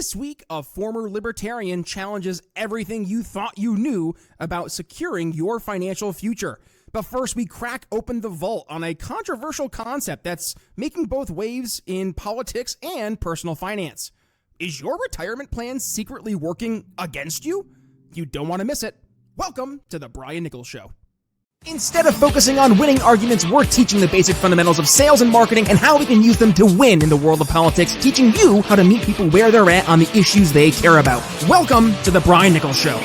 This week, a former libertarian challenges everything you thought you knew about securing your financial future. But first, we crack open the vault on a controversial concept that's making both waves in politics and personal finance. Is your retirement plan secretly working against you? You don't want to miss it. Welcome to the Brian Nichols Show. Instead of focusing on winning arguments, we're teaching the basic fundamentals of sales and marketing and how we can use them to win in the world of politics, teaching you how to meet people where they're at on the issues they care about. Welcome to the Brian Nichols Show.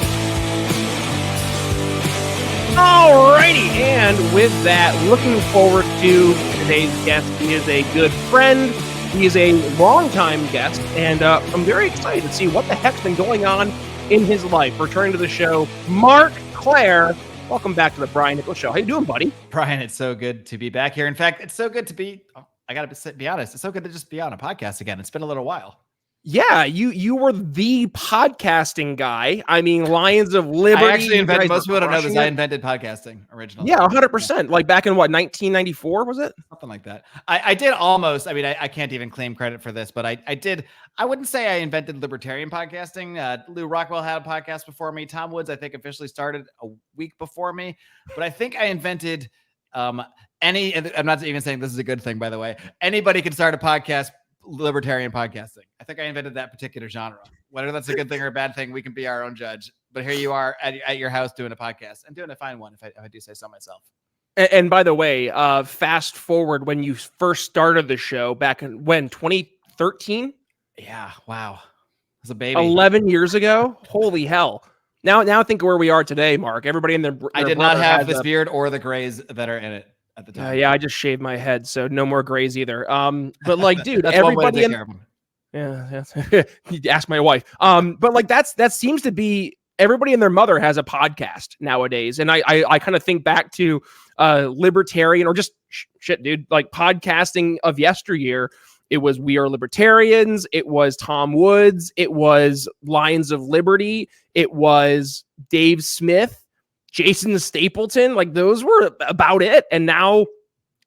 Alrighty, and with that, looking forward to today's guest. He is a good friend. He is a longtime guest, and I'm very excited to see what the heck's been going on in his life. Returning to the show, Mark Clair. Welcome back to the Brian Nichols Show. How you doing, buddy? Brian, it's so good to be back here. In fact, it's so good to be, I got to be honest, it's so good to just be on a podcast again. It's been a little while. Yeah, you were the podcasting guy. I mean, Lions of Liberty. I actually invented, most people don't know this, I invented podcasting originally. Yeah, 100%. Like back in what, 1994, was it? Something like that. I did almost, I mean, I can't even claim credit for this, but I did, I wouldn't say I invented Libertarian podcasting. Lou Rockwell had a podcast before me. Tom Woods, I think, officially started a week before me. But I think I invented I'm not even saying this is a good thing, by the way. Anybody can start a podcast, Libertarian podcasting. I think I invented that particular genre. Whether that's a good thing or a bad thing, we can be our own judge. But here you are at your house doing a podcast and doing a fine one, if I do say so myself. And by the way, fast forward when you first started the show back in when 2013. Yeah, wow, it was a baby. 11 years ago. Holy hell! Now think where we are today, Mark. Everybody in their I did not have this beard or the grays that are in it at the time. Yeah, I just shaved my head, so no more grays either. But like, dude, everybody in yeah, ask my wife. But like that seems to be everybody and their mother has a podcast nowadays, and I kind of think back to Libertarian or just shit, dude, like podcasting of yesteryear. It was We Are Libertarians. It was Tom Woods. It was Lions of Liberty. It was Dave Smith, Jason Stapleton. Like those were about it. And now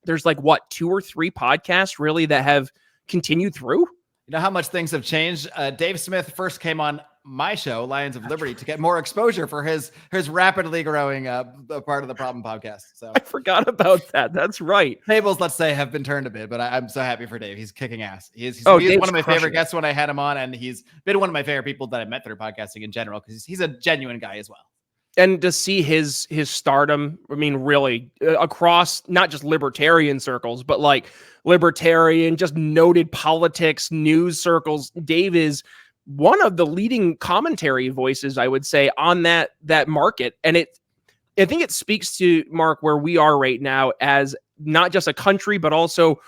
there's like what, 2 or 3 podcasts really that have continued through. You know how much things have changed? Dave Smith first came on my show, Lions of Liberty, to get more exposure for his rapidly growing part of the Problem podcast. So I forgot about that. That's right. Tables, let's say, have been turned a bit, but I'm so happy for Dave. He's kicking ass. He's one of my favorite guests when I had him on, and he's been one of my favorite people that I met through podcasting in general because he's a genuine guy as well. And to see his stardom, I mean, really across not just libertarian circles, but like libertarian, just noted politics, news circles. Dave is one of the leading commentary voices, I would say, on that market. And I think it speaks to, Mark, where we are right now as not just a country, but also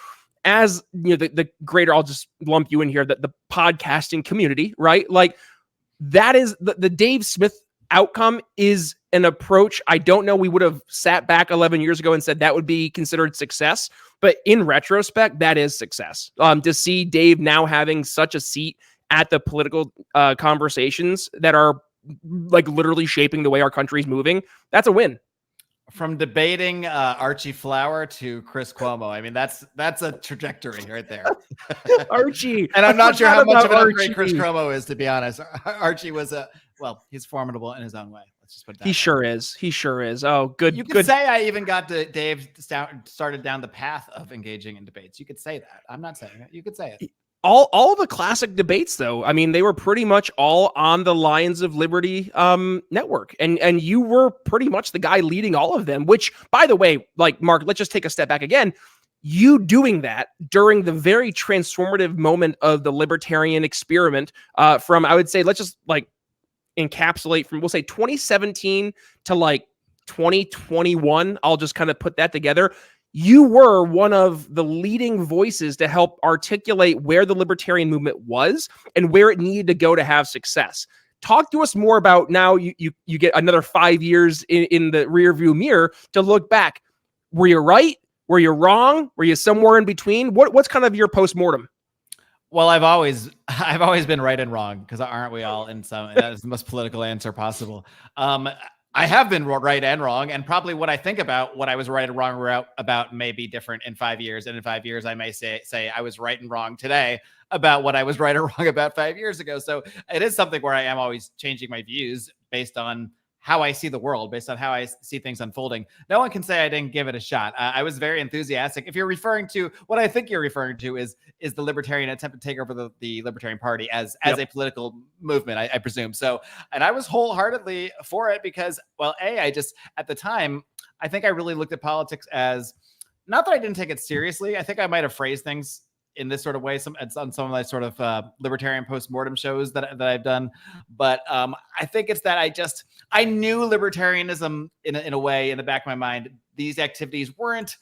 as, you know, the greater, I'll just lump you in here, that the podcasting community, right? Like that is the Dave Smith outcome is an approach. I don't know. We would have sat back 11 years ago and said that would be considered success, but in retrospect, that is success. To see Dave now having such a seat at the political conversations that are like literally shaping the way our country's moving, that's a win. From debating Archie Flower to Chris Cuomo, I mean that's a trajectory right there. Archie, and I'm not sure how much of an upgrade Chris Cuomo is, to be honest. Archie was he's formidable in his own way. Let's just put it that way. He sure is. Oh, good. You could say I even got to Dave started down the path of engaging in debates. You could say that. I'm not saying it. You could say it. All the classic debates, though, I mean, they were pretty much all on the Lions of Liberty network. And you were pretty much the guy leading all of them, which, by the way, like, Mark, let's just take a step back again. You doing that during the very transformative moment of the libertarian experiment from, I would say, let's just like encapsulate from, we'll say 2017 to like 2021. I'll just kind of put that together. You were one of the leading voices to help articulate where the libertarian movement was and where it needed to go to have success. Talk to us more about now you get another 5 years in the rearview mirror to look back. Were you right? Were you wrong? Were you somewhere in between? What's kind of your postmortem? Well, I've always been right and wrong, because aren't we all in some? That is the most political answer possible. I have been right and wrong, and probably what I think about what I was right and wrong about may be different in 5 years. And in 5 years, I may say I was right and wrong today about what I was right or wrong about 5 years ago. So it is something where I am always changing my views based on how I see the world, based on how I see things unfolding. No one can say I didn't give it a shot. I was very enthusiastic. If you're referring to what I think you're referring to is the libertarian attempt to take over the Libertarian Party as a political movement, I presume. So, and I was wholeheartedly for it because, well, I just, at the time, I think I really looked at politics as, not that I didn't take it seriously. I think I might have phrased things in this sort of way, on some of my sort of libertarian postmortem shows that I've done. But I think it's that I knew libertarianism in a way in the back of my mind. These activities weren't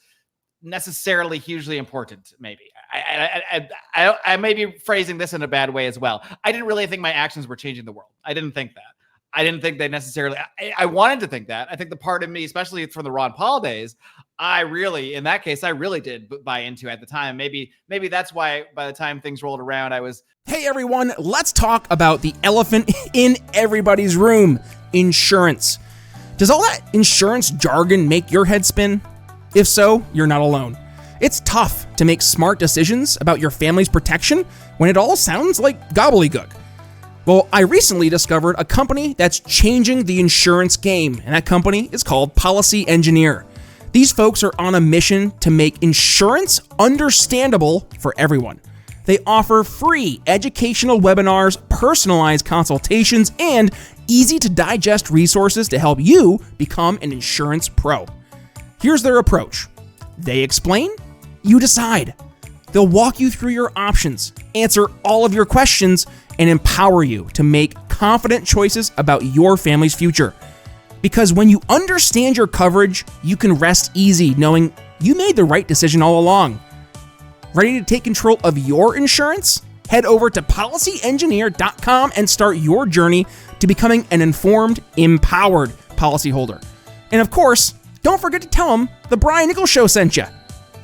necessarily hugely important. Maybe I may be phrasing this in a bad way as well. I didn't really think my actions were changing the world. I didn't think that. I didn't think they necessarily, I wanted to think that. I think the part of me, especially from the Ron Paul days, in that case, I really did buy into at the time. Maybe that's why by the time things rolled around, I was. Hey everyone, let's talk about the elephant in everybody's room, insurance. Does all that insurance jargon make your head spin? If so, you're not alone. It's tough to make smart decisions about your family's protection when it all sounds like gobbledygook. Well, I recently discovered a company that's changing the insurance game, and that company is called Policy Engineer. These folks are on a mission to make insurance understandable for everyone. They offer free educational webinars, personalized consultations, and easy-to-digest resources to help you become an insurance pro. Here's their approach. They explain, you decide. They'll walk you through your options, answer all of your questions, and empower you to make confident choices about your family's future. Because when you understand your coverage, you can rest easy knowing you made the right decision all along. Ready to take control of your insurance? Head over to policyengineer.com and start your journey to becoming an informed, empowered policyholder. And of course, don't forget to tell them the Brian Nichols Show sent you.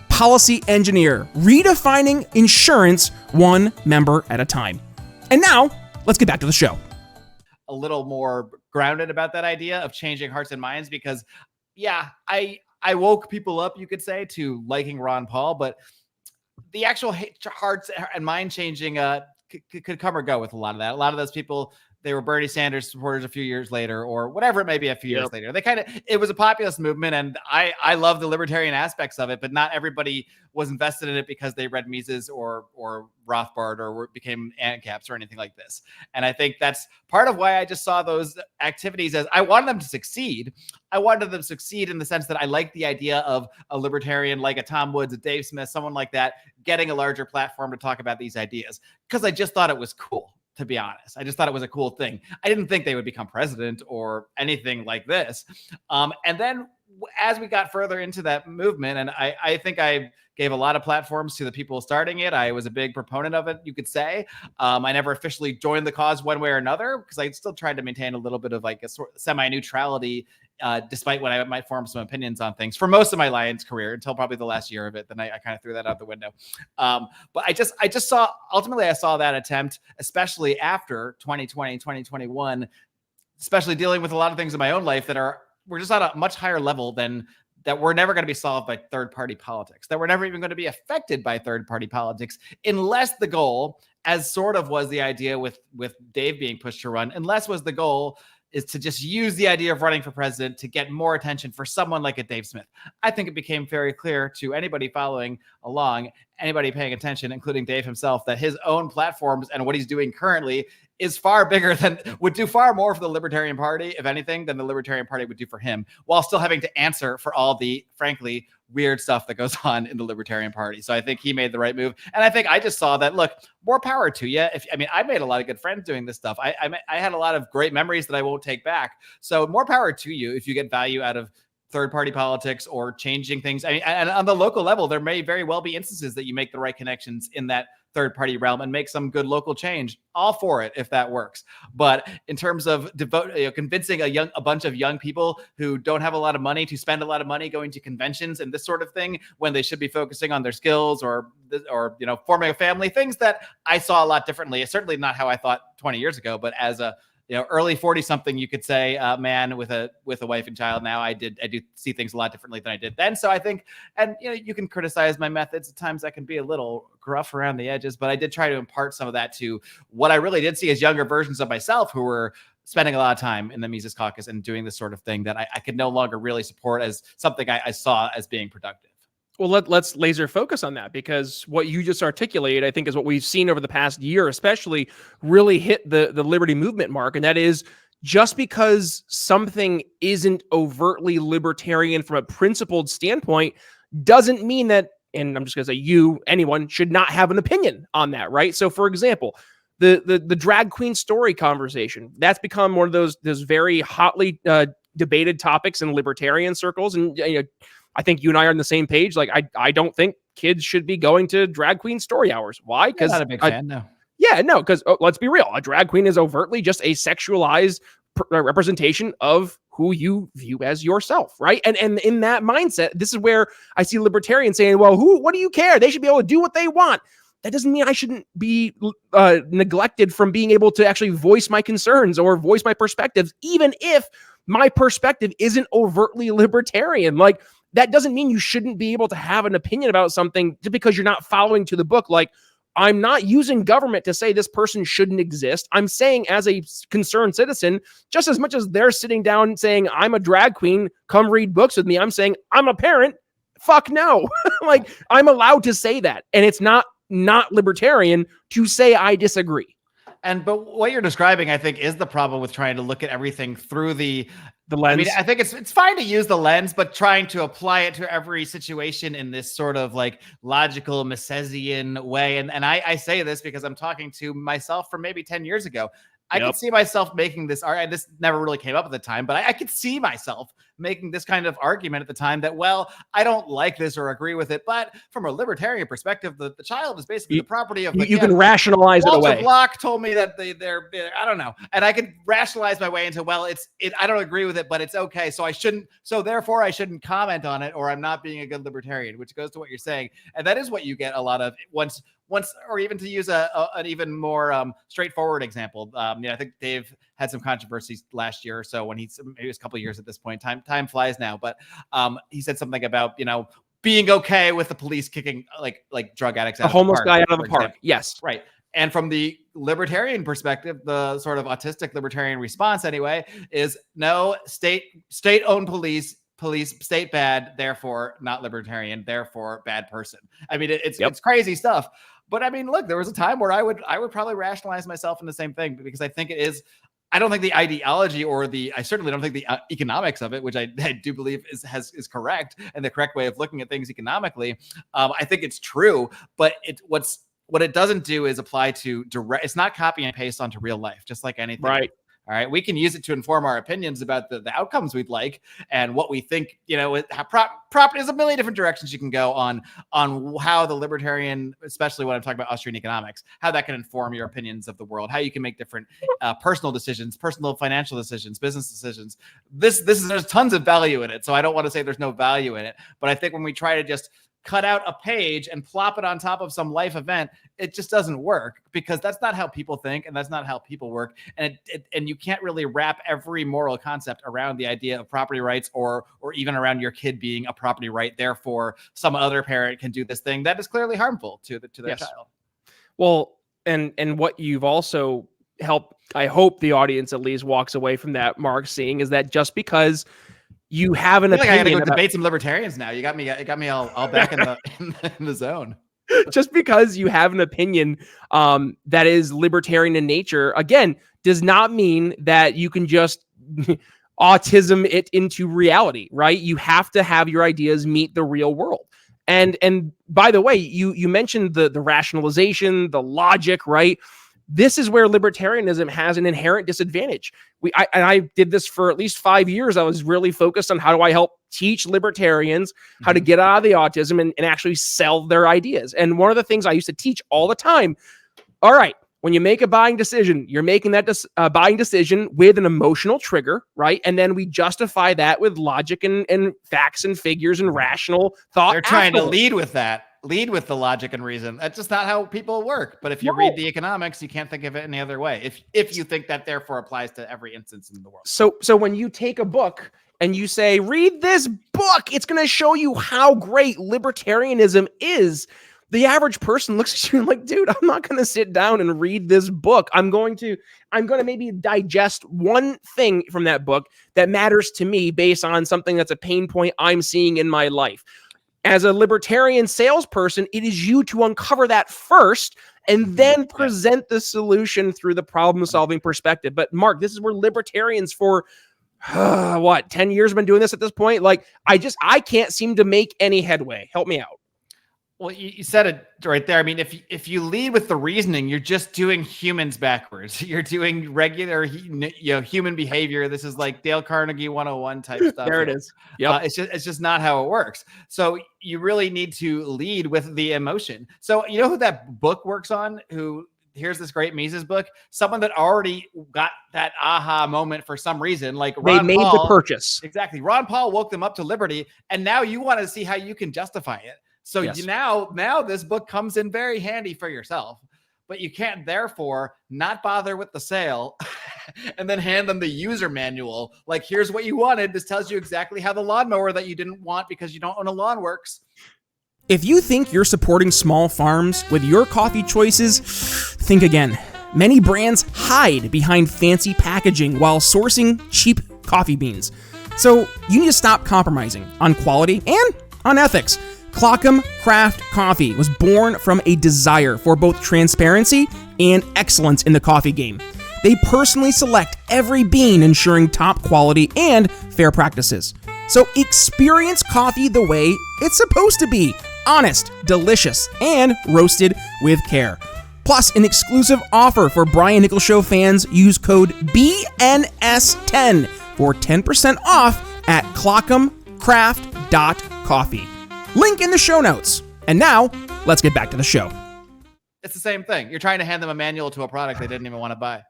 Policy Engineer, redefining insurance one member at a time. And now, let's get back to the show. A little more grounded about that idea of changing hearts and minds because, yeah, I woke people up, you could say, to liking Ron Paul, but the actual hearts and mind changing could come or go with a lot of that. A lot of those people, they were Bernie Sanders supporters a few years later, or whatever it may be a few years later. It was a populist movement, and I love the libertarian aspects of it, but not everybody was invested in it because they read Mises or Rothbard or became ANCAPs or anything like this. And I think that's part of why I just saw those activities as I wanted them to succeed. I wanted them to succeed in the sense that I like the idea of a libertarian like a Tom Woods, a Dave Smith, someone like that, getting a larger platform to talk about these ideas because I just thought it was cool. To be honest, I just thought it was a cool thing. I didn't think they would become president or anything like this. And then as we got further into that movement, and I think I gave a lot of platforms to the people starting it. I was a big proponent of it, you could say. I never officially joined the cause one way or another because I still tried to maintain a little bit of like a sort of semi-neutrality despite when I might form some opinions on things for most of my Lions career until probably the last year of it. Then I kind of threw that out the window. But I just saw, ultimately I saw that attempt, especially after 2020, 2021, especially dealing with a lot of things in my own life we're just at a much higher level than that we're never going to be solved by third-party politics, that we're never even going to be affected by third-party politics unless the goal, as sort of was the idea with Dave being pushed to run, unless was the goal is to just use the idea of running for president to get more attention for someone like a Dave Smith. I think it became very clear to anybody following along, anybody paying attention, including Dave himself, that his own platforms and what he's doing currently is far bigger would do far more for the Libertarian Party, if anything, than the Libertarian Party would do for him, while still having to answer for all the, frankly, weird stuff that goes on in the Libertarian Party. So I think he made the right move. And I think I just saw that, look, more power to you. I made a lot of good friends doing this stuff. I had a lot of great memories that I won't take back. So more power to you if you get value out of third-party politics or changing things. And on the local level, there may very well be instances that you make the right connections in that third-party realm and make some good local change. All for it if that works. But in terms of convincing a bunch of young people who don't have a lot of money to spend a lot of money going to conventions and this sort of thing when they should be focusing on their skills or forming a family, things that I saw a lot differently. It's certainly not how I thought 20 years ago, but as a early 40 something, you could say, man with a wife and child. Now I do see things a lot differently than I did then. So I think, and you can criticize my methods. At times I can be a little gruff around the edges, but I did try to impart some of that to what I really did see as younger versions of myself who were spending a lot of time in the Mises Caucus and doing this sort of thing that I could no longer really support as something I saw as being productive. Well, let's laser focus on that, because what you just articulated, I think, is what we've seen over the past year, especially really hit the liberty movement, Mark. And that is, just because something isn't overtly libertarian from a principled standpoint doesn't mean that, and I'm just going to say anyone should not have an opinion on that, right? So for example, the drag queen story conversation, that's become one of those very hotly debated topics in libertarian circles. And I think you and I are on the same page. Like, I don't think kids should be going to drag queen story hours. Why? Because not a big fan, no. Yeah, no, because let's be real. A drag queen is overtly just a sexualized representation of who you view as yourself, right? And in that mindset, this is where I see libertarians saying, well, what do you care? They should be able to do what they want. That doesn't mean I shouldn't be neglected from being able to actually voice my concerns or voice my perspectives, even if my perspective isn't overtly libertarian. Like, that doesn't mean you shouldn't be able to have an opinion about something just because you're not following to the book. Like, I'm not using government to say this person shouldn't exist. I'm saying, as a concerned citizen, just as much as they're sitting down saying, I'm a drag queen, come read books with me, I'm saying, I'm a parent, fuck no. Like, I'm allowed to say that. And it's not libertarian to say I disagree. But what you're describing, I think, is the problem with trying to look at everything through the lens. I mean, I think it's fine to use the lens, but trying to apply it to every situation in this sort of like logical Misesian way. And I say this because I'm talking to myself from maybe 10 years ago. I could see myself making this argument. This never really came up at the time, but I could see myself making this kind of argument at the time that, well, I don't like this or agree with it, but from a libertarian perspective, the child is basically the property of the kid. You can rationalize it away. Walter Block told me that they're I don't know, and I could rationalize my way into, well, I don't agree with it, but it's okay, so therefore I shouldn't comment on it, or I'm not being a good libertarian, which goes to what you're saying, and that is what you get a lot of once, or even to use an even more straightforward example. I think Dave had some controversies last year or so when maybe it was a couple of years at this point. Time flies now, but he said something about being okay with the police kicking like drug addicts out a homeless guy out of the park. Example. Yes, right. And from the libertarian perspective, the sort of autistic libertarian response anyway is no, state-owned police, state bad, therefore not libertarian, therefore bad person. I mean, it's crazy stuff. But I mean, look, there was a time where I would probably rationalize myself in the same thing, because I think it is. I don't think the ideology I certainly don't think the economics of it, which I do believe is correct and the correct way of looking at things economically. I think it's true, but what it doesn't do is apply to direct. It's not copy and paste onto real life, just like anything. Right. All right. We can use it to inform our opinions about the outcomes we'd like and what we think, there's a million different directions you can go on how the libertarian, especially when I'm talking about Austrian economics, how that can inform your opinions of the world, how you can make different personal decisions, personal financial decisions, business decisions. There's tons of value in it. So I don't want to say there's no value in it, but I think when we try to just cut out a page and plop it on top of some life event, it just doesn't work, because that's not how people think and that's not how people work. And and you can't really wrap every moral concept around the idea of property rights or even around your kid being a property right. Therefore, some other parent can do this thing that is clearly harmful to their child. Well, and what you've also helped, I hope the audience at least walks away from that, Mark, seeing is that just because you have an opinion. I gotta go debate some libertarians now. You got me all back in the zone. Just because you have an opinion that is libertarian in nature, again, does not mean that you can just autism it into reality, right? You have to have your ideas meet the real world. And by the way, you mentioned the rationalization, the logic, right? This is where libertarianism has an inherent disadvantage. I did this for at least 5 years. I was really focused on how do I help teach libertarians how to get out of the autism and actually sell their ideas. And one of the things I used to teach all the time, all right, when you make a buying decision, you're making that buying decision with an emotional trigger, right? And then we justify that with logic and facts and figures and rational thought. They're trying to lead with that. lead with the logic and reason. That's just not how people work. But if you read the economics, you can't think of it any other way. If you think that therefore applies to every instance in the world. So when you take a book and you say, read this book, it's going to show you how great libertarianism is. The average person looks at you and like, dude, I'm not going to sit down and read this book. I'm going to maybe digest one thing from that book that matters to me based on something that's a pain point I'm seeing in my life. As a libertarian salesperson, it is you to uncover that first and then present the solution through the problem-solving perspective. But Mark, this is where libertarians for 10 years have been doing this at this point. Like, I can't seem to make any headway. Help me out. Well, you said it right there. I mean, if you lead with the reasoning, you're just doing humans backwards. You're doing regular, human behavior. This is like Dale Carnegie 101 type stuff. There it is. Yeah, it's just not how it works. So you really need to lead with the emotion. So you know who that book works on? Here's this great Mises book. Someone that already got that aha moment for some reason, like Ron they made Paul, the purchase. Exactly. Ron Paul woke them up to liberty, and now you want to see how you can justify it. So now this book comes in very handy for yourself, but you can't therefore not bother with the sale and then hand them the user manual. Like, here's what you wanted. This tells you exactly how the lawnmower that you didn't want because you don't own a lawn works. If you think you're supporting small farms with your coffee choices, think again. Many brands hide behind fancy packaging while sourcing cheap coffee beans. So you need to stop compromising on quality and on ethics. Colockum Craft Coffee was born from a desire for both transparency and excellence in the coffee game. They personally select every bean, ensuring top quality and fair practices. So experience coffee the way it's supposed to be: honest, delicious, and roasted with care. Plus, an exclusive offer for Brian Nichols Show fans. Use code BNS10 for 10% off at colockumcraft.coffee. Link in the show notes. And now, let's get back to the show. It's the same thing. You're trying to hand them a manual to a product they didn't even want to buy.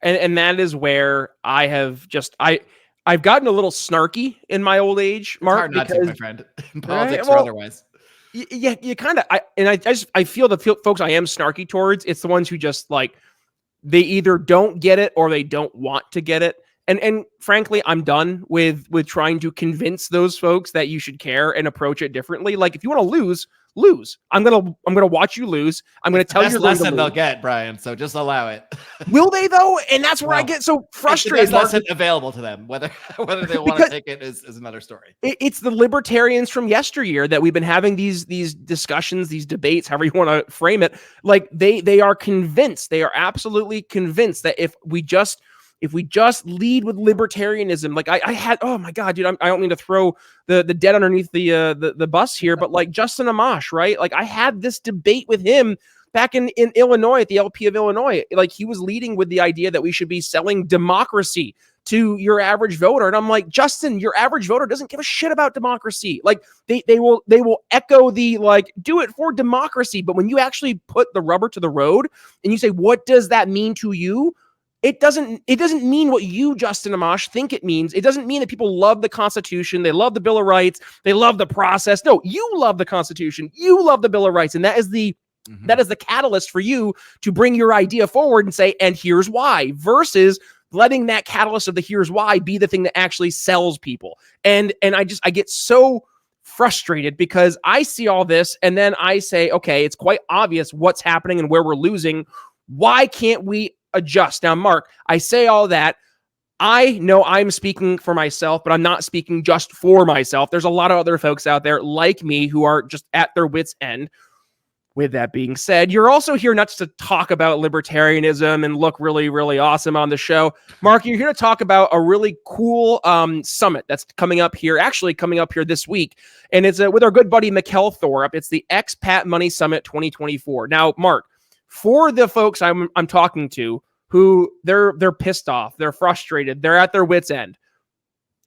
And that is where I have I've gotten a little snarky in my old age, Mark. It's hard not to, my friend, in politics or otherwise. Yeah, you kind of, I feel the folks I am snarky towards, it's the ones who just like, they either don't get it or they don't want to get it. And frankly, I'm done with trying to convince those folks that you should care and approach it differently. Like, if you want to lose. I'm gonna watch you lose. I'm gonna tell you the lesson they'll get, Brian. So just allow it. Will they though? And that's where I get so frustrated. It's the best lesson available to them. Whether they want to take it is another story. It's the libertarians from yesteryear that we've been having these discussions, these debates, however you want to frame it. Like, they are convinced. They are absolutely convinced that if we just lead with libertarianism, like I had, oh my God, dude, I don't mean to throw the dead underneath the bus here, but like Justin Amash, right? Like, I had this debate with him back in Illinois at the LP of Illinois. Like, he was leading with the idea that we should be selling democracy to your average voter. And I'm like, Justin, your average voter doesn't give a shit about democracy. Like, they will echo the, like, do it for democracy. But when you actually put the rubber to the road and you say, what does that mean to you? It doesn't mean what you, Justin Amash, think it means. It doesn't mean that people love the Constitution. They love the Bill of Rights. They love the process. No, you love the Constitution. You love the Bill of Rights. And that is the catalyst for you to bring your idea forward and say, and here's why, versus letting that catalyst of the here's why be the thing that actually sells people. And I get so frustrated because I see all this and then I say, okay, it's quite obvious what's happening and where we're losing. Why can't we adjust? Now, Mark, I say all that. I know I'm speaking for myself, but I'm not speaking just for myself. There's a lot of other folks out there like me who are just at their wits' end. With that being said, you're also here not just to talk about libertarianism and look really, really awesome on the show. Mark, you're here to talk about a really cool summit that's coming up here this week. And it's with our good buddy, Mikkel Thorup. It's the Expat Money Summit 2024. Now, Mark, for the folks I'm talking to who they're pissed off, they're frustrated, they're at their wits' end,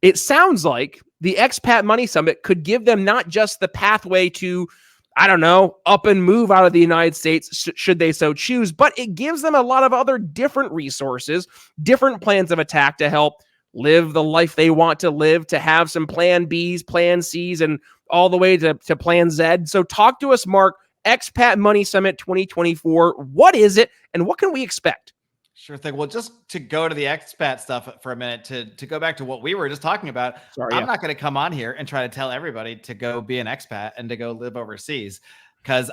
it sounds like the Expat Money Summit could give them not just the pathway to, I don't know, up and move out of the United States, should they so choose, but it gives them a lot of other different resources, different plans of attack to help live the life they want to live, to have some plan Bs, plan Cs, and all the way to Plan Z. So talk to us, Mark. Expat Money Summit 2024. What is it, and what can we expect? Sure thing. Well, just to go to the expat stuff for a minute, to go back to what we were just talking about, I'm not going to come on here and try to tell everybody to go be an expat and to go live overseas. Because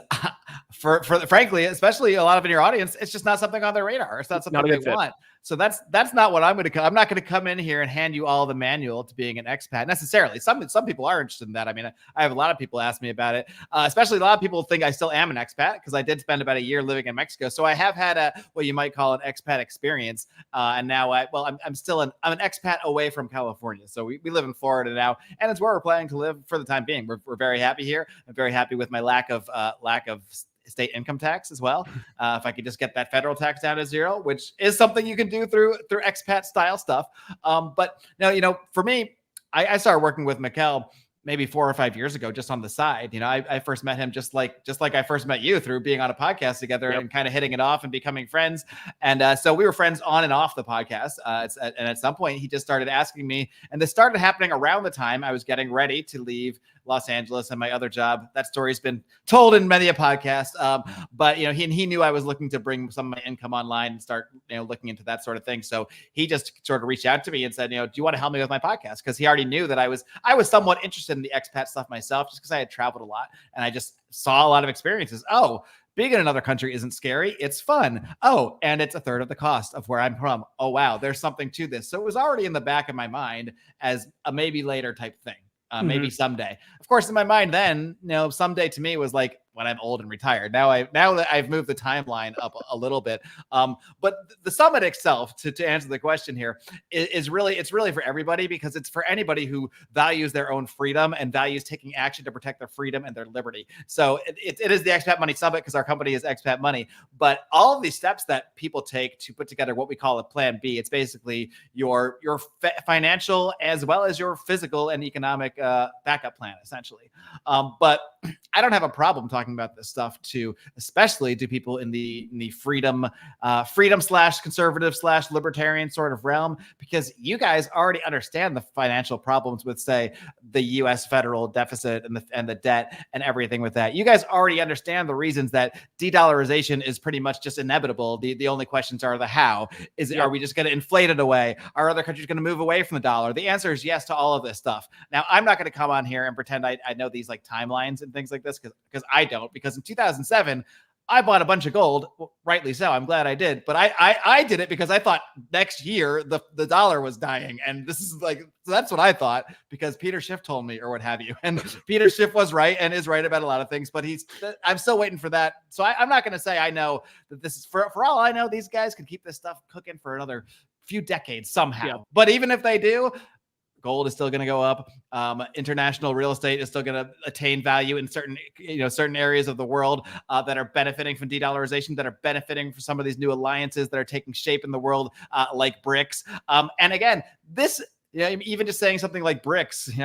for frankly, especially a lot of in your audience, it's just not something on their radar. It's not something they want. So that's not what I'm going to come. I'm not going to come in here and hand you all the manual to being an expat necessarily. Some people are interested in that. I mean, I have a lot of people ask me about it, especially a lot of people think I still am an expat because I did spend about a year living in Mexico. So I have had what you might call an expat experience. And now I'm an expat away from California. So we live in Florida now, and it's where we're planning to live for the time being. We're very happy here. I'm very happy with my lack of state income tax as well. If I could just get that federal tax down to zero, which is something you can do through expat style stuff. But now, for me, I started working with Mikkel maybe 4 or 5 years ago, just on the side. I first met him just like I first met you through being on a podcast together and kind of hitting it off and becoming friends. And so we were friends on and off the podcast. And at some point he just started asking me, and this started happening around the time I was getting ready to leave Los Angeles and my other job. That story's been told in many a podcast. But he knew I was looking to bring some of my income online and start, looking into that sort of thing. So he just sort of reached out to me and said, do you want to help me with my podcast? Because he already knew that I was somewhat interested in the expat stuff myself, just because I had traveled a lot and I just saw a lot of experiences. Oh, being in another country isn't scary. It's fun. Oh, and it's a third of the cost of where I'm from. Oh, wow. There's something to this. So it was already in the back of my mind as a maybe later type thing. Maybe someday. Of course, in my mind then, someday to me was like when I'm old and retired. Now that I've moved the timeline up a little bit. But the summit itself, to answer the question here, it's really for everybody, because it's for anybody who values their own freedom and values taking action to protect their freedom and their liberty. So it is the Expat Money Summit because our company is Expat Money. But all of these steps that people take to put together what we call a Plan B, it's basically your financial as well as your physical and economic backup plan, essentially. But I don't have a problem talking about this stuff especially to people in the freedom / conservative / libertarian sort of realm, because you guys already understand the financial problems with, say, the U.S. federal deficit and the debt and everything with that. You guys already understand the reasons that de-dollarization is pretty much just inevitable. The only questions are the how. Are we just going to inflate it away? Are other countries going to move away from the dollar? The answer is yes to all of this stuff. Now, I'm not going to come on here and pretend I know these like timelines and things like this, because I don't. Because in 2007, I bought a bunch of gold. Well, rightly so. I'm glad I did. But I did it because I thought next year the dollar was dying. And this is so that's what I thought, because Peter Schiff told me, or what have you. And Peter Schiff was right and is right about a lot of things. But I'm still waiting for that. So I'm not going to say I know that this is, for all I know, these guys can keep this stuff cooking for another few decades somehow. Yeah. But even if they do, gold is still going to go up. International real estate is still going to attain value in certain areas of the world that are benefiting from de-dollarization, that are benefiting from some of these new alliances that are taking shape in the world, like BRICS. And again, this, even just saying something like BRICS,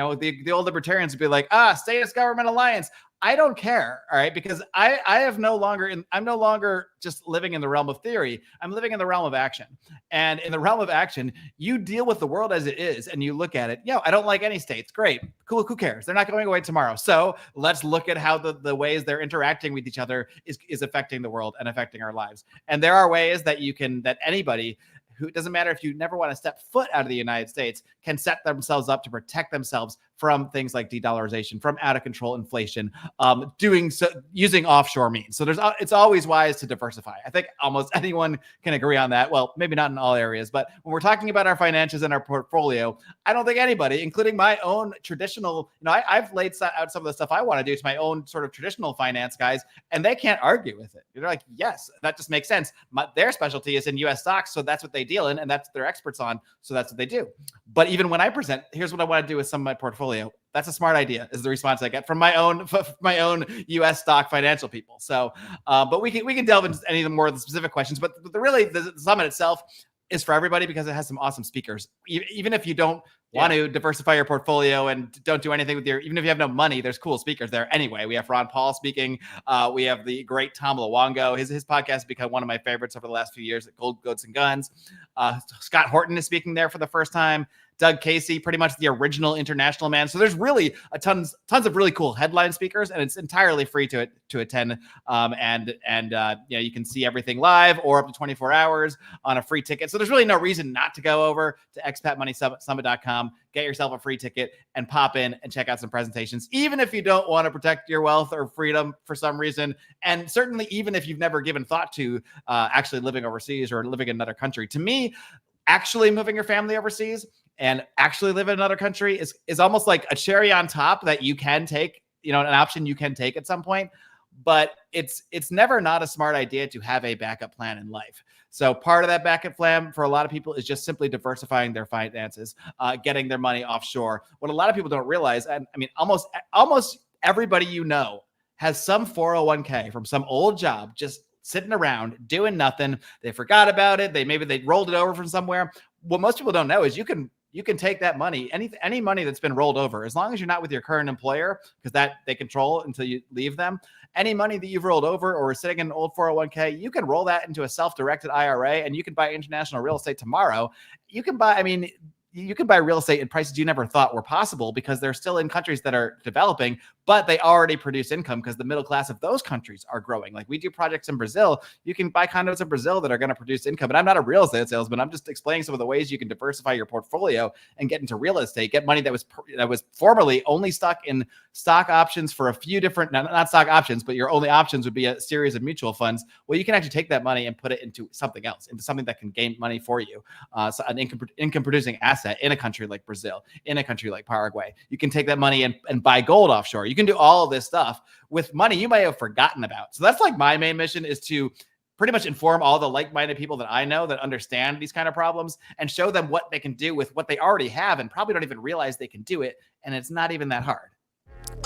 the old libertarians would be like, statist government alliance. I don't care. All right. Because I'm no longer just living in the realm of theory. I'm living in the realm of action. And in the realm of action, you deal with the world as it is and you look at it. I don't like any states. Great. Cool. Who cares? They're not going away tomorrow. So let's look at how the ways they're interacting with each other is affecting the world and affecting our lives. And there are ways that that anybody who, it doesn't matter if you never want to step foot out of the United States, can set themselves up to protect themselves from things like de-dollarization, from out of control inflation, doing so using offshore means. So it's always wise to diversify. I think almost anyone can agree on that. Well, maybe not in all areas, but when we're talking about our finances and our portfolio, I don't think anybody, including my own traditional, I've laid out some of the stuff I want to do to my own sort of traditional finance guys, and they can't argue with it. They're like, yes, that just makes sense. Their specialty is in U.S. stocks, so that's what they deal in, and that's what they're experts on, so that's what they do. But even when I present, here's what I want to do with some of my portfolio. That's a smart idea, is the response I get from my own U.S. stock financial people. So, but we can delve into any of the more of the specific questions. But the summit itself is for everybody because it has some awesome speakers. Even if you don't want to diversify your portfolio and don't do anything with even if you have no money, there's cool speakers there anyway. We have Ron Paul speaking. We have the great Tom Luongo. His podcast has become one of my favorites over the last few years at Gold, Goats, and Guns. Scott Horton is speaking there for the first time. Doug Casey, pretty much the original international man. So there's really tons of really cool headline speakers, and it's entirely free to attend. You can see everything live or up to 24 hours on a free ticket. So there's really no reason not to go over to expatmoneysummit.com, get yourself a free ticket, and pop in and check out some presentations, even if you don't want to protect your wealth or freedom for some reason. And certainly even if you've never given thought to actually living overseas or living in another country. To me, actually moving your family overseas and actually live in another country is almost like a cherry on top that you can take, an option you can take at some point. But it's never not a smart idea to have a backup plan in life. So part of that backup plan for a lot of people is just simply diversifying their finances, getting their money offshore. What a lot of people don't realize, and I mean, almost everybody has some 401k from some old job just sitting around doing nothing. They forgot about it. Maybe they rolled it over from somewhere. What most people don't know is you can take that money, any money that's been rolled over, as long as you're not with your current employer, because that they control until you leave them. Any money that you've rolled over or is sitting in an old 401k, you can roll that into a self-directed IRA, and you can buy international real estate tomorrow. You can buy real estate at prices you never thought were possible because they're still in countries that are developing, but they already produce income because the middle class of those countries are growing. Like we do projects in Brazil. You can buy condos in Brazil that are going to produce income. And I'm not a real estate salesman. I'm just explaining some of the ways you can diversify your portfolio and get into real estate, get money that was formerly only stuck in stock options for a few different, not stock options, but your only options would be a series of mutual funds. Well, you can actually take that money and put it into something else, into something that can gain money for you. So an income producing asset in a country like Brazil, in a country like Paraguay. You can take that money and buy gold offshore. You can do all of this stuff with money you may have forgotten about. So that's like my main mission, is to pretty much inform all the like-minded people that I know that understand these kind of problems and show them what they can do with what they already have and probably don't even realize they can do it. And it's not even that hard.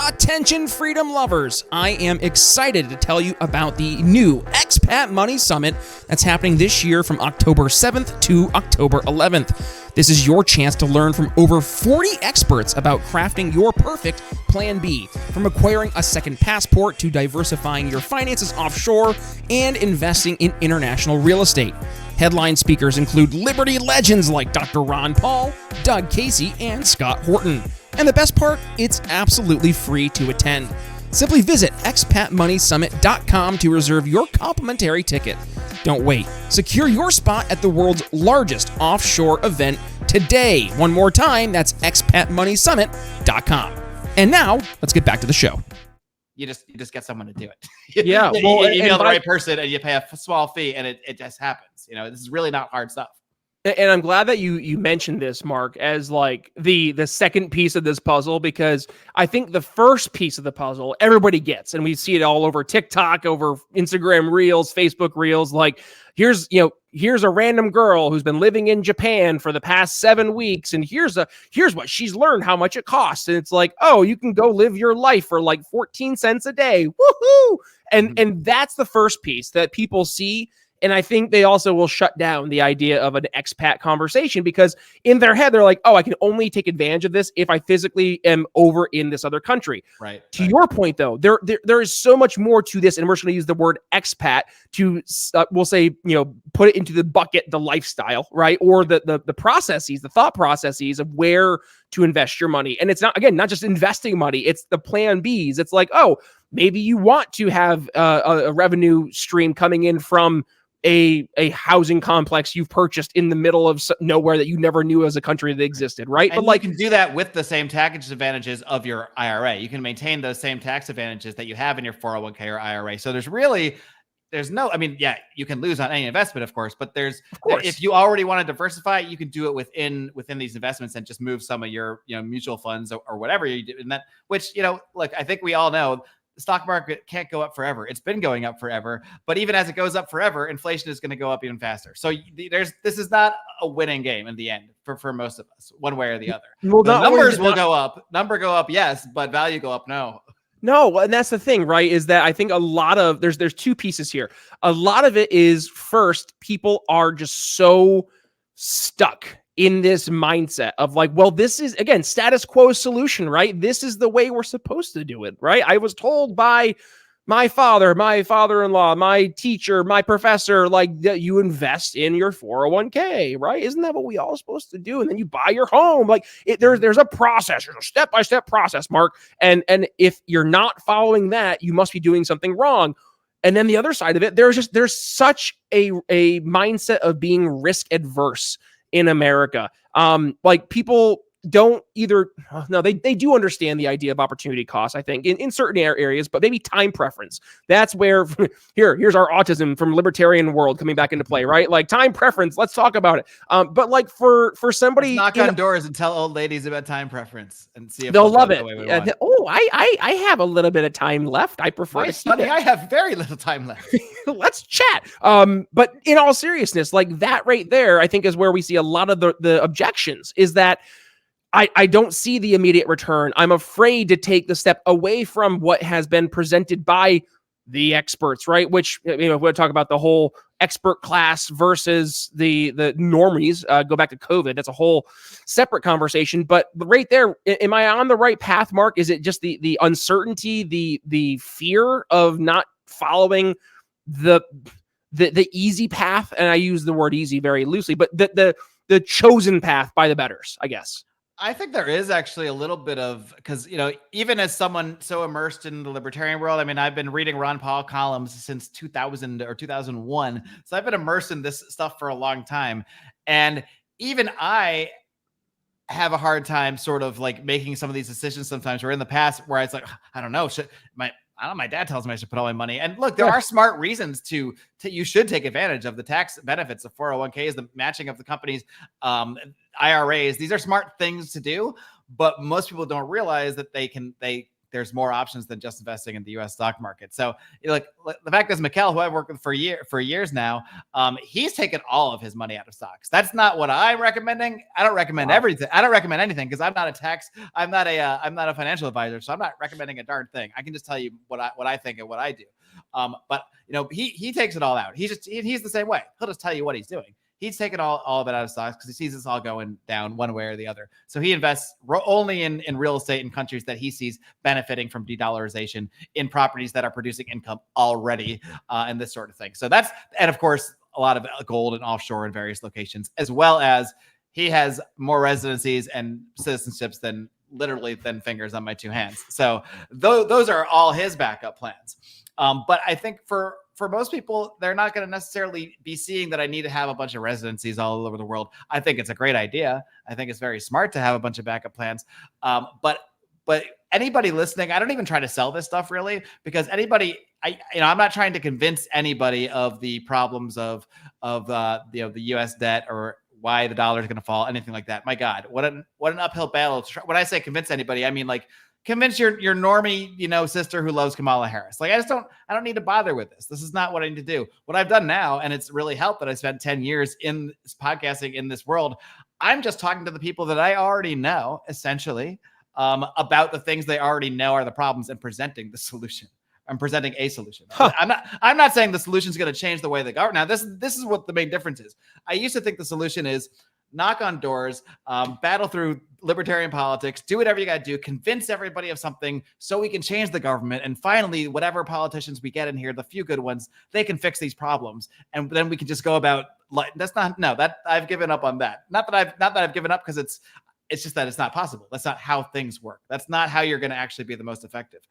Attention freedom lovers, I am excited to tell you about the new Expat Money Summit that's happening this year from October 7th to October 11th. This is your chance to learn from over 40 experts about crafting your perfect Plan B, from acquiring a second passport to diversifying your finances offshore and investing in international real estate. Headline speakers include Liberty legends like Dr. Ron Paul, Doug Casey, and Scott Horton. And the best part, it's absolutely free to attend. Simply visit expatmoneysummit.com to reserve your complimentary ticket. Don't wait. Secure your spot at the world's largest offshore event today. One more time, that's expatmoneysummit.com. And now, let's get back to the show. You just get someone to do it. Yeah. you email the right person and you pay a small fee and it just happens. This is really not hard stuff. And I'm glad that you mentioned this, Mark, as like the second piece of this puzzle, because I think the first piece of the puzzle everybody gets, and we see it all over TikTok, over Instagram Reels, Facebook Reels. Like here's a random girl who's been living in Japan for the past 7 weeks, and here's what she's learned, how much it costs, and it's like, oh, you can go live your life for like 14 cents a day, woohoo! And that's the first piece that people see. And I think they also will shut down the idea of an expat conversation, because in their head, they're like, oh, I can only take advantage of this if I physically am over in this other country. Right. To your point, though, there is so much more to this. And we're just going to use the word expat to, we'll say, put it into the bucket, the lifestyle, right? Or the processes, the thought processes of where to invest your money. And it's not just investing money. It's the plan Bs. It's like, oh, maybe you want to have a revenue stream coming in from a housing complex you've purchased in the middle of nowhere that you never knew as a country that existed, right? And but you can do that with the same tax advantages of your IRA. You can maintain those same tax advantages that you have in your 401k or IRA. So you can lose on any investment, of course, but if you already want to diversify, you can do it within these investments and just move some of your mutual funds or whatever you do. And I think we all know the stock market can't go up forever. It's been going up forever, but even as it goes up forever, inflation is going to go up even faster. So this is not a winning game in the end for most of us, one way or the other. Well, the numbers will go up. Number go up, yes, but value go up, no. No, and that's the thing, right? Is that I think a lot of there's two pieces here. A lot of it is, first, people are just so stuck in this mindset of like, well, this is, again, status quo solution, right? This is the way we're supposed to do it, right? I was told by my father, my father-in-law, my teacher, my professor, like you invest in your 401k, right? Isn't that what we all supposed to do? And then you buy your home. Like there's a process, there's a step-by-step process, Mark. And if you're not following that, you must be doing something wrong. And then the other side of it, there's such a mindset of being risk adverse in America. Like people don't either. No, they do understand the idea of opportunity cost, I think, in certain areas, but maybe time preference. That's where here's our autism from libertarian world coming back into play, right? Like time preference. Let's talk about it. But like for somebody, let's knock on doors and tell old ladies about time preference and see if they'll love it. The way we want. I have a little bit of time left. I prefer to Sonny, I have very little time left. Let's chat. But in all seriousness, like that right there, I think is where we see a lot of the objections is that I don't see the immediate return. I'm afraid to take the step away from what has been presented by the experts, right? Which, we'll talk about the whole expert class versus the normies, go back to COVID. That's a whole separate conversation. But right there, am I on the right path, Mark? Is it just the uncertainty, the fear of not following the easy path? And I use the word easy very loosely, but the chosen path by the betters, I guess. I think there is actually a little bit of, because, even as someone so immersed in the libertarian world, I mean, I've been reading Ron Paul columns since 2000 or 2001. So I've been immersed in this stuff for a long time. And even I have a hard time sort of like making some of these decisions sometimes, or in the past where it's like, I don't know, my dad tells me I should put all my money. And look, there are smart reasons to you should take advantage of the tax benefits of 401ks, the matching of the company's IRAs. These are smart things to do, but most people don't realize that there's more options than just investing in the U.S. stock market. So like the fact is, Mikkel, who I've worked with for years now, he's taken all of his money out of stocks. That's not what I'm recommending. I don't recommend everything. I don't recommend anything because I'm not a financial advisor, so I'm not recommending a darn thing. I can just tell you what I think and what I do. But he takes it all out. He's the same way. He'll just tell you what he's doing. He's taken all of it out of stocks because he sees this all going down one way or the other. So he invests only in real estate in countries that he sees benefiting from de-dollarization, in properties that are producing income already, and this sort of thing. So and of course, a lot of gold and offshore in various locations, as well as he has more residencies and citizenships than fingers on my two hands. So those are all his backup plans. But I think for most people, they're not going to necessarily be seeing that I need to have a bunch of residencies all over the world. I think it's a great idea. I think it's very smart to have a bunch of backup plans. But anybody listening, I don't even try to sell this stuff really, because I'm not trying to convince anybody of the problems of the U.S. debt or why the dollar is going to fall, anything like that. My God, what an uphill battle. When I say convince anybody, I mean like convince your normie, sister who loves Kamala Harris. Like, I don't need to bother with this. This is not what I need to do. What I've done now, and it's really helped that I spent 10 years in podcasting in this world. I'm just talking to the people that I already know, essentially, about the things they already know are the problems and presenting the solution. I'm presenting a solution. Huh. I'm not saying the solution is going to change the way they govern. Now, this is what the main difference is. I used to think the solution is knock on doors, battle through libertarian politics, do whatever you got to do, convince everybody of something so we can change the government. And finally, whatever politicians we get in here, the few good ones, they can fix these problems. And then we can just go about I've given up on that. Not that I've given up because it's just that it's not possible. That's not how things work. That's not how you're going to actually be the most effective.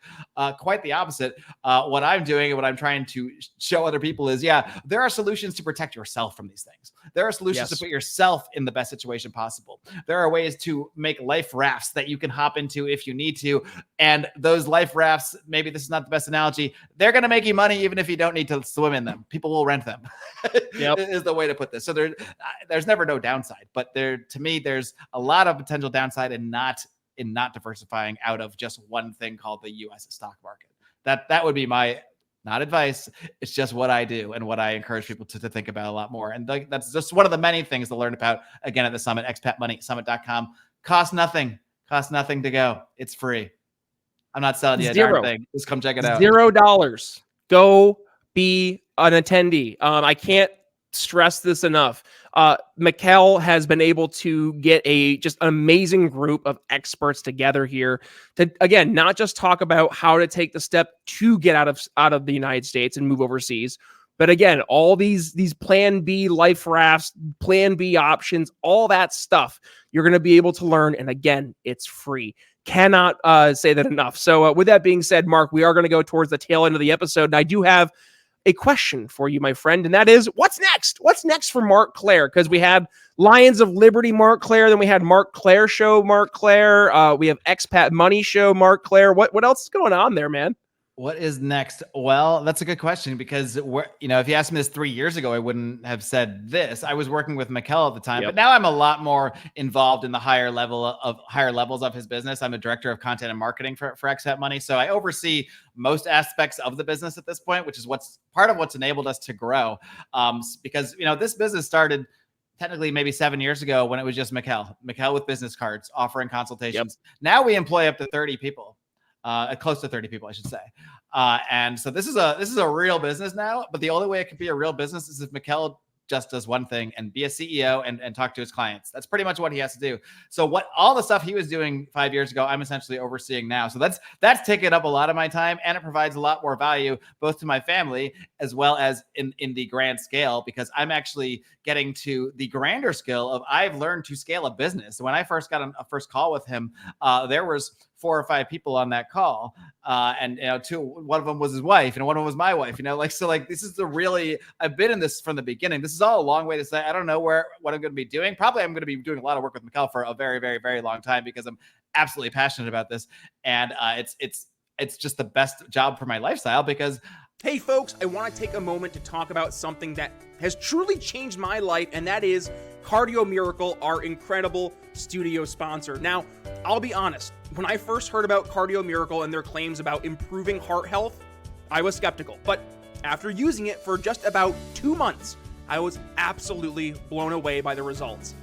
Quite the opposite. What I'm doing and what I'm trying to show other people is, there are solutions to protect yourself from these things. There are solutions to put yourself in the best situation possible. There are ways to make life rafts that you can hop into if you need to. And those life rafts, maybe this is not the best analogy, they're going to make you money even if you don't need to swim in them. People will rent them. Is the way to put this. So there's never no downside. But to me, there's a lot of potential downside in not diversifying out of just one thing called the U.S. stock market. That would be my, not advice. It's just what I do and what I encourage people to think about a lot more. And that's just one of the many things to learn about, again, at the summit, expatmoneysummit.com. Costs nothing to go. It's free. I'm not selling you a darn thing. Just come check it out. $0. Go be an attendee. I can't stress this enough. Mikkel has been able to get a just an amazing group of experts together here to, again, not just talk about how to take the step to get out of the United States and move overseas, but again, all these plan B life rafts, plan B options, all that stuff you're going to be able to learn. And again, it's free. Cannot say that enough. So with that being said, Mark, we are going to go towards the tail end of the episode. And I do have a question for you, my friend, and that is, what's next? What's next for Mark Clair? Because we had Lions of Liberty Mark Clair, then we had Mark Clair Show Mark Clair, we have Expat Money Show Mark Clair. What else is going on there, man? What is next? Well, that's a good question, because if you asked me this 3 years ago, I wouldn't have said this. I was working with Mikkel at the time, but now I'm a lot more involved in the higher levels of his business. I'm a director of content and marketing for Expat Money. So I oversee most aspects of the business at this point, which is part of what's enabled us to grow. Because, this business started technically maybe 7 years ago when it was just Mikkel with business cards offering consultations. Now we employ up to 30 people. Close to 30 people, I should say. And so this is a real business now, but the only way it can be a real business is if Mikkel just does one thing and be a CEO and talk to his clients. That's pretty much what he has to do. So all the stuff he was doing 5 years ago, I'm essentially overseeing now. So that's taken up a lot of my time, and it provides a lot more value both to my family as well as in the grand scale, because I'm actually getting to the grander scale of I've learned to scale a business. So when I first got a first call with him, there was 4 or 5 people on that call. And one of them was his wife, and one of them was my wife, this is I've been in this from the beginning. This is all a long way to say, I don't know what I'm going to be doing. Probably I'm going to be doing a lot of work with Mikkel for a very, very, very long time, because I'm absolutely passionate about this. And it's just the best job for my lifestyle, because hey folks, I want to take a moment to talk about something that has truly changed my life, and that is Cardio Miracle, our incredible studio sponsor. Now, I'll be honest, when I first heard about Cardio Miracle and their claims about improving heart health, I was skeptical. But after using it for just about 2 months, I was absolutely blown away by the results.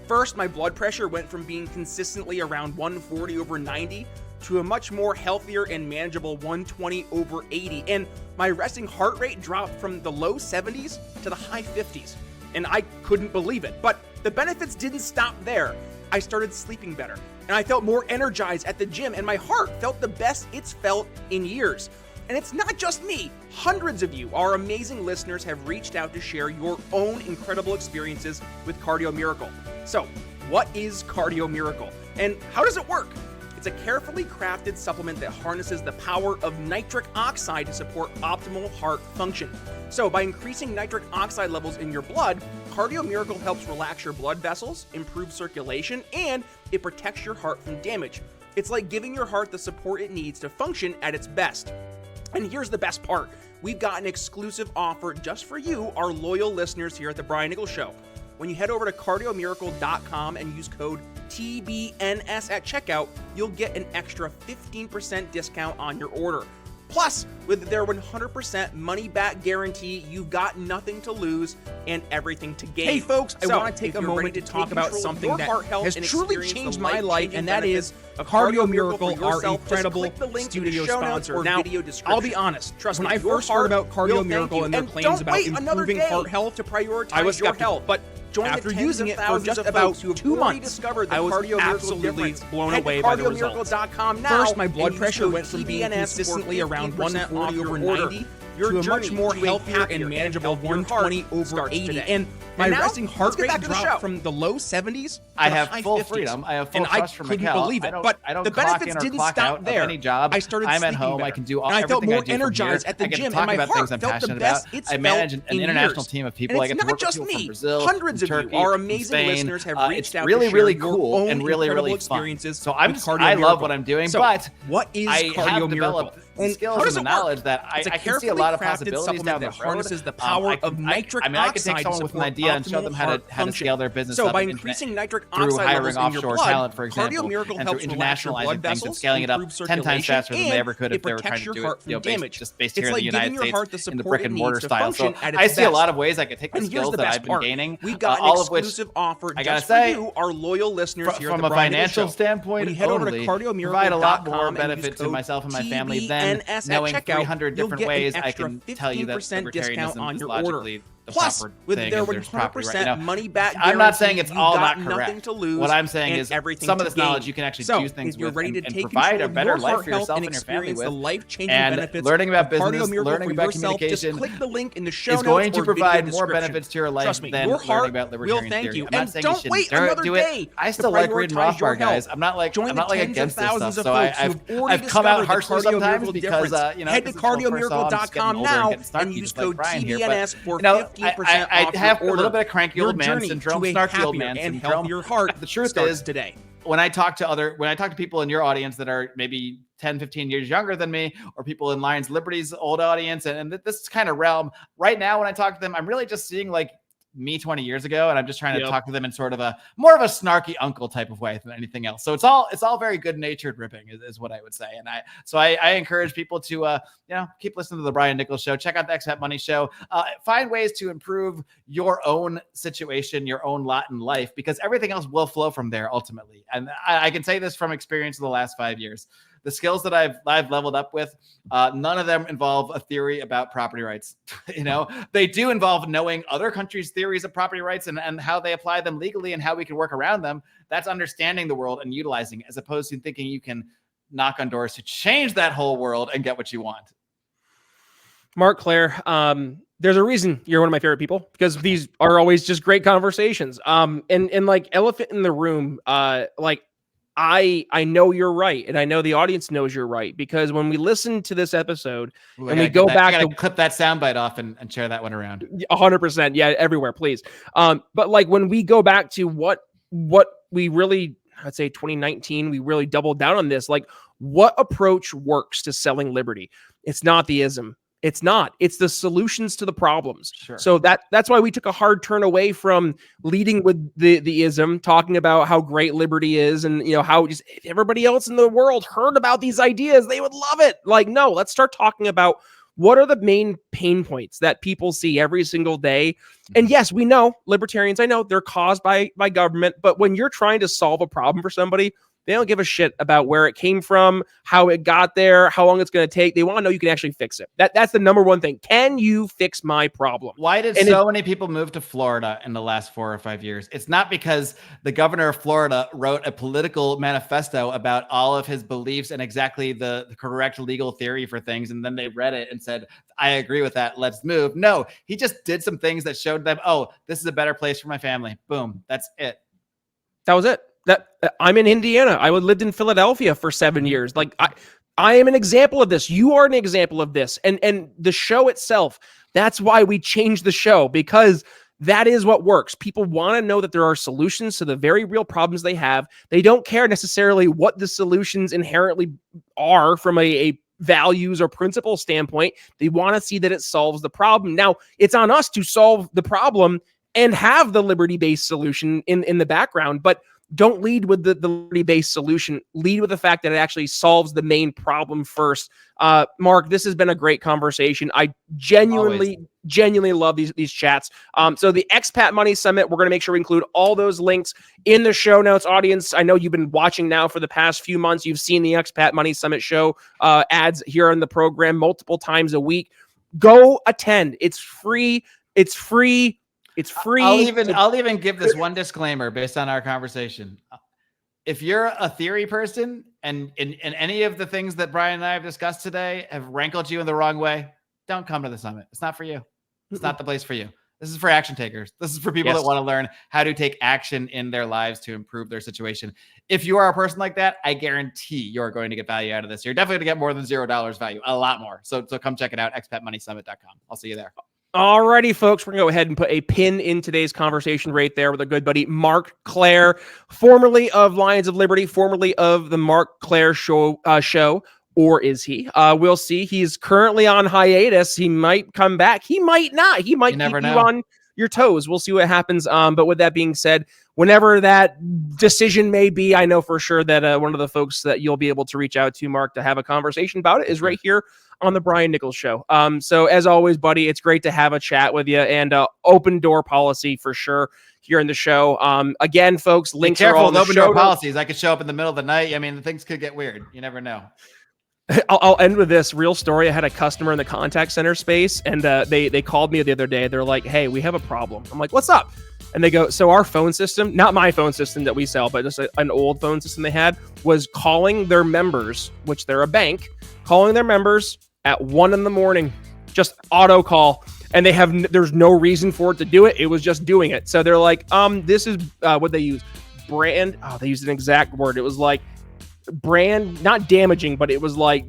First, my blood pressure went from being consistently around 140/90 to a much more healthier and manageable 120/80. And my resting heart rate dropped from the low 70s to the high 50s. And I couldn't believe it. But the benefits didn't stop there. I started sleeping better, and I felt more energized at the gym, and my heart felt the best it's felt in years. And it's not just me. Hundreds of you, our amazing listeners, have reached out to share your own incredible experiences with Cardio Miracle. So, what is Cardio Miracle, and how does it work? It's a carefully crafted supplement that harnesses the power of nitric oxide to support optimal heart function. So by increasing nitric oxide levels in your blood, Cardio Miracle helps relax your blood vessels, improve circulation, and it protects your heart from damage. It's like giving your heart the support it needs to function at its best. And here's the best part. We've got an exclusive offer just for you, our loyal listeners here at the Brian Nichols Show. When you head over to cardiomiracle.com and use code TBNS at checkout, you'll get an extra 15% discount on your order. Plus, with their 100% money-back guarantee, you've got nothing to lose and everything to gain. Hey folks, I want to take a moment to talk about something that has truly changed my life, and that is Cardio Miracle, our incredible studio sponsor. Now, I'll be honest, when I first heard about Cardio Miracle and their claims about improving heart health, to prioritize your health, but after using it for just about 2 months, I was absolutely blown away by the results. First, my blood pressure went from being consistently around 140/90 to a much more healthier and manageable 120/80. And my resting heart rate dropped from the low 70s to I the have high full 50s. freedom. I have full And I trust from couldn't Mikkel. believe it. But I don't the clock benefits in or didn't clock stop out of there. any job. I started I'm at sleeping home. better. I can do And I felt everything more I do from energized here. at the I get to gym, talk and my about heart things I'm felt the passionate best about. it's I manage an in international years. team of And people. I it's get to not work with just people from me. Brazil, Hundreds of Turkey, you, our from amazing Spain. listeners, have reached It's out really, to share really your cool own and really, incredible really fun. experiences So with Cardio I love Miracle. what I'm doing, So, but what is I Cardio have Miracle? developed the And skills how and does the it knowledge work? that It's a I can see a carefully lot of crafted possibilities supplement down the that road. harnesses the power of nitric I can take oxide someone to with an support idea and show them optimal how heart to function. scale their business So up by and increasing nitric through oxide hiring levels in your offshore blood, talent, for example, Cardio Miracle and through helps relax your blood internationalizing things and vessels, scaling it up improve 10 times circulation, faster than they ever could and if they were it trying protects to your do heart it, from damage. just based It's here in like the United giving your States heart the in the support brick it and mortar needs to style. So function at its I see a best. lot of ways I could take the And here's skills the that best I've been part. gaining, We've got an all of which exclusive offer I gotta just say, for you, our loyal listeners here at from the a Brian Nichols financial Show. standpoint, When you head over to only cardiomiracle.com provide a lot more and benefit use to code myself and my family than TBNS at knowing checkout, 300 you'll different get an ways I extra can tell you that 15% discount libertarianism on is your order. logically Plus, proper with thing. their There's property right. 100% money back I'm not saying guarantee, it's all you've got not correct. nothing to lose. What I'm saying is everything some of to this gain. knowledge you can actually do things if you're with ready and to take provide control a of better your life heart for health yourself and and your family experience the with, life-changing and benefits learning about of business, Cardio Miracle learning for about yourself, just communication click the link in the show is notes going to or video provide more description. benefits to your life Trust me, than your learning heart about will libertarian thank theory. you. I'm not And saying you don't wait shouldn't another do it. day I to still like reading prioritize your Rothbard, guys. health. I'm not like Join the tens of against this thousands stuff. of So folks who've already I've come out discovered the harshly Cardio sometimes Miracle because difference. you know, Head to cardiomiracle.com now and use code TBNS for 15% I off have your a little order. bit of cranky Your old man journey syndrome, to a snarky old happier man and syndrome. healthier heart The truth starts is today. when I talk to people in your audience that are maybe 10, 15 years younger than me, or people in Lions Liberty's old audience, and this kind of realm, right now when I talk to them, I'm really just seeing like me 20 years ago, and I'm just trying to talk to them in sort of a more of a snarky uncle type of way than anything else. So it's all very good natured ripping is what I would say. And I encourage people to keep listening to the Brian Nichols Show. Check out the Expat Money Show. Find ways to improve your own situation, your own lot in life, because everything else will flow from there ultimately. And I can say this from experience in the last 5 years. The skills that I've leveled up with, none of them involve a theory about property rights. They do involve knowing other countries' theories of property rights and how they apply them legally and how we can work around them. That's understanding the world and utilizing it, as opposed to thinking you can knock on doors to change that whole world and get what you want. Mark Clair, there's a reason you're one of my favorite people, because these are always just great conversations. And like elephant in the room, I know you're right, and I know the audience knows you're right, because when we listen to this episode and we go back to clip that soundbite off and share that one around. 100%, yeah, everywhere, please. But like when we go back to what we really, I'd say 2019, we really doubled down on this. Like, what approach works to selling liberty? It's not the ism. It's not. It's the solutions to the problems. Sure. So that's why we took a hard turn away from leading with the ism, talking about how great liberty is, and how just if everybody else in the world heard about these ideas, they would love it. Like, no, let's start talking about what are the main pain points that people see every single day. And yes, we know libertarians, I know they're caused by government, but when you're trying to solve a problem for somebody, they don't give a shit about where it came from, how it got there, how long it's going to take. They want to know you can actually fix it. That's the number one thing. Can you fix my problem? Why did so many people move to Florida in the last 4 or 5 years? It's not because the governor of Florida wrote a political manifesto about all of his beliefs and exactly the correct legal theory for things, and then they read it and said, I agree with that, let's move. No, he just did some things that showed them, oh, this is a better place for my family. Boom, that's it. That was it. I'm in Indiana. I lived in Philadelphia for 7 years. Like I am an example of this. You are an example of this. And the show itself, that's why we changed the show, because that is what works. People want to know that there are solutions to the very real problems they have. They don't care necessarily what the solutions inherently are from a values or principle standpoint. They want to see that it solves the problem. Now, it's on us to solve the problem and have the liberty-based solution in the background, but don't lead with the liberty-based solution. Lead with the fact that it actually solves the main problem first. Mark, this has been a great conversation. I genuinely love these chats. So the Expat Money Summit, we're going to make sure we include all those links in the show notes. Audience, I know you've been watching now for the past few months. You've seen the Expat Money Summit show ads here on the program multiple times a week. Go attend. It's free. It's free. It's free. I'll even give this one disclaimer based on our conversation. If you're a theory person and in any of the things that Brian and I have discussed today have rankled you in the wrong way, don't come to the summit. It's not for you. It's not the place for you. This is for action takers. This is for people that want to learn how to take action in their lives to improve their situation. If you are a person like that, I guarantee you're going to get value out of this. You're definitely going to get more than $0 value, a lot more. So come check it out, expatmoneysummit.com. I'll see you there. Alrighty, folks, we're going to go ahead and put a pin in today's conversation right there with our good buddy, Marc Clair, formerly of Lions of Liberty, formerly of the Marc Clair show, or is he? We'll see. He's currently on hiatus. He might come back. He might not. He might keep you on your toes. We'll see what happens. But with that being said, whenever that decision may be, I know for sure that one of the folks that you'll be able to reach out to, Mark, to have a conversation about it is right here on the Brian Nichols Show. So as always, buddy, it's great to have a chat with you, and open door policy for sure here in the show. Again, folks, links are all in the open show door policies. I could show up in the middle of the night. I mean, things could get weird. You never know. I'll end with this real story. I had a customer in the contact center space, and they called me the other day. They're like, "Hey, we have a problem." I'm like, "What's up?" And they go, "So our phone system, not my phone system that we sell, but just an old phone system they had, was calling their members, which they're a bank, calling their members at 1 a.m, just auto call, and there's no reason for it to do it. It was just doing it. So they're like, this is what they use, brand. Oh, they used an exact word. It was like brand, not damaging, but it was like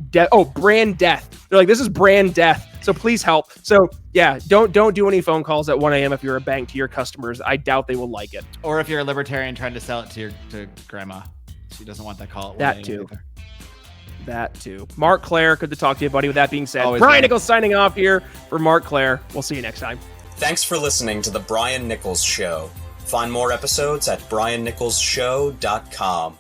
brand death. They're like, this is brand death. So please help. So yeah, don't do any phone calls at 1 a.m. if you're a bank to your customers. I doubt they will like it. Or if you're a libertarian trying to sell it to grandma, she doesn't want that call at 1 that a.m. too. either. That too. Mark Clair, good to talk to you, buddy. With that being said, Always Brian good. Nichols signing off here for Mark Clair. We'll see you next time. Thanks for listening to The Brian Nichols Show. Find more episodes at briannicholsshow.com.